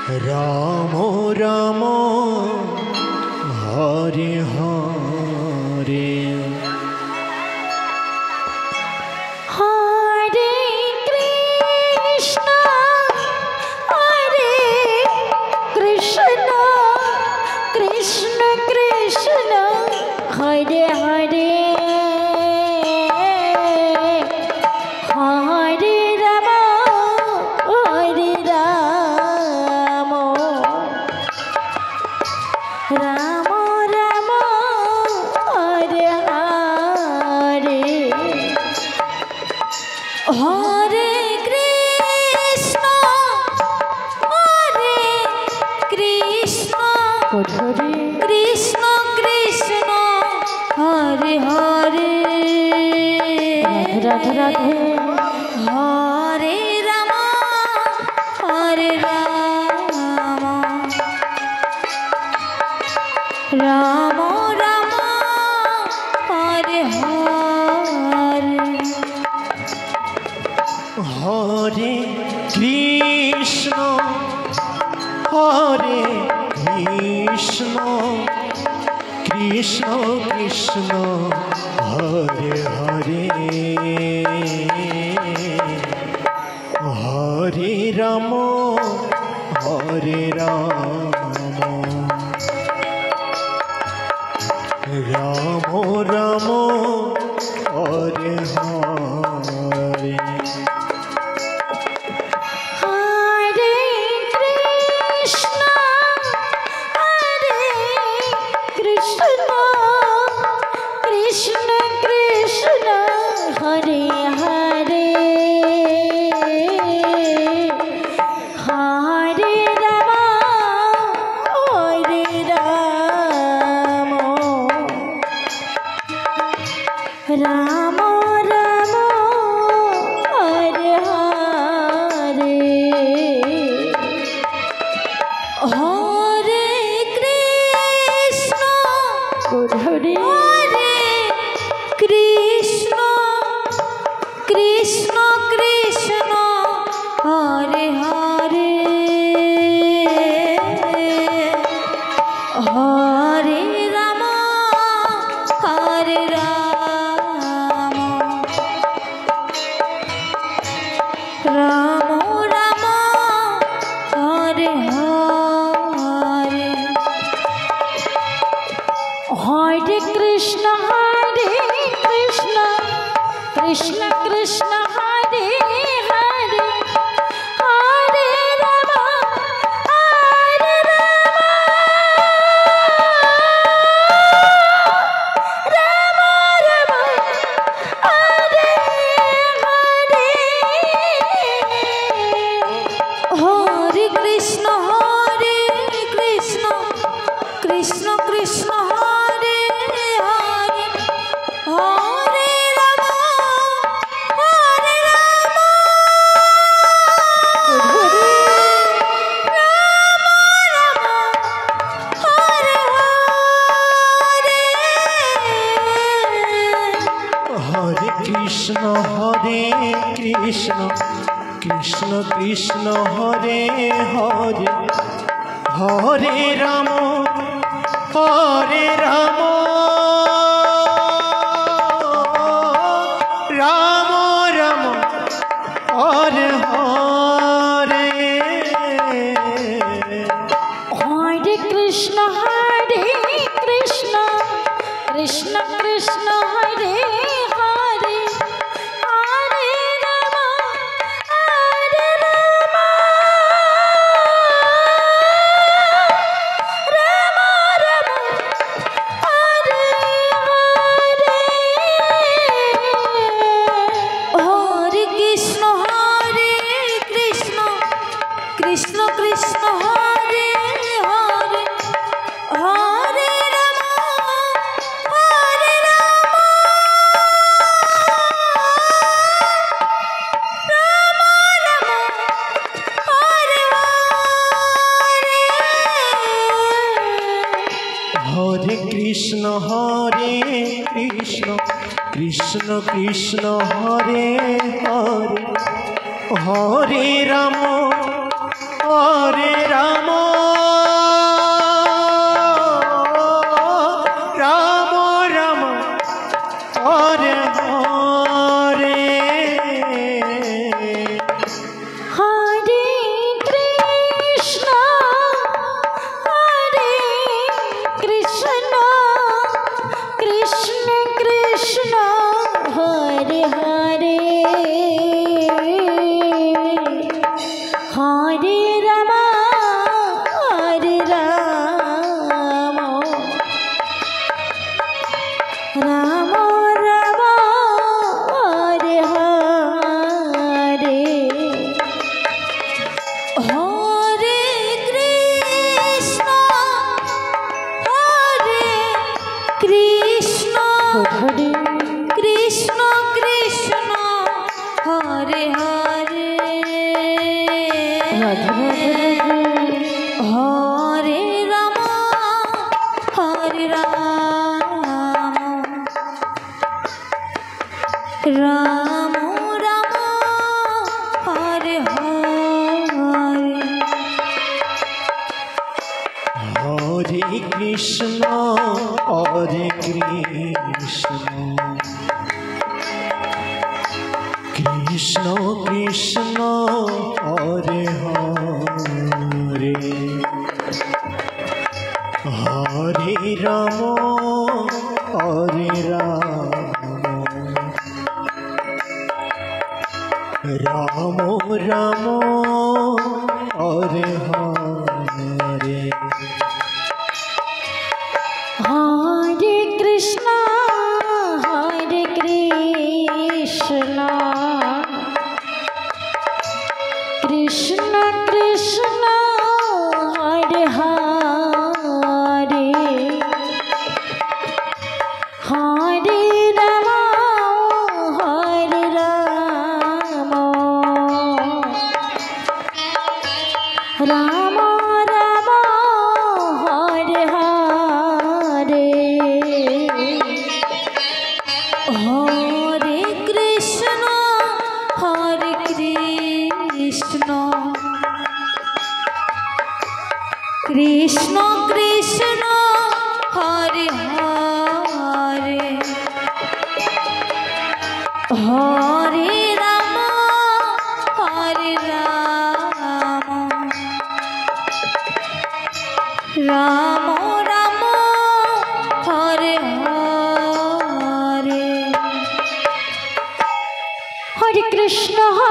Ram Ram Hare Hare Hare Krishna Krishna Krishna Hare Hare Hare Ram Ram Ram Hare Hare Hare Krishna Krishna Krishna Hare Hare Radhe Radhe Hare Ram Ram Ram Hare Hare Hare Krishna Krishna Krishna Hare Hare Hare Ram Ram Ram Hare Hare Hare Krishna Krishna Krishna Hare Hare Hare Ram Ram Ram Hare Hare Hare Krishna Krishna Krishna Krishna Hare Hare Hare Ram Ram Ram Hare Hare Hare Krishna Krishna Krishna Hare Hare Hare Ram Ram Ram Hare Hare Hare Krishna Krishna Krishna Hare Hare Hare Ram Hare Krishna Krishna Krishna Hare Hare Hare Ram Ram Ram Hare Hare Hare Krishna Krishna Krishna Hare Hare Hare Ram Ram Ram Hare Hare Hare Krishna Krishna Krishna Hare Hare Hare Ram Hare Krishna Krishna Krishna Hare Hare Hare Ram Krishna Hare Krishna Krishna Krishna Hare Hare Hare Ram Hare Ram Ram Ram Hare Hare Hare Krishna Krishna Krishna Hare Hare Hare Ram Ram Ram Hare Hare Hare Krishna Krishna Krishna Hare Hare Hare Ram Ram Ram Hare Hare Hare Krishna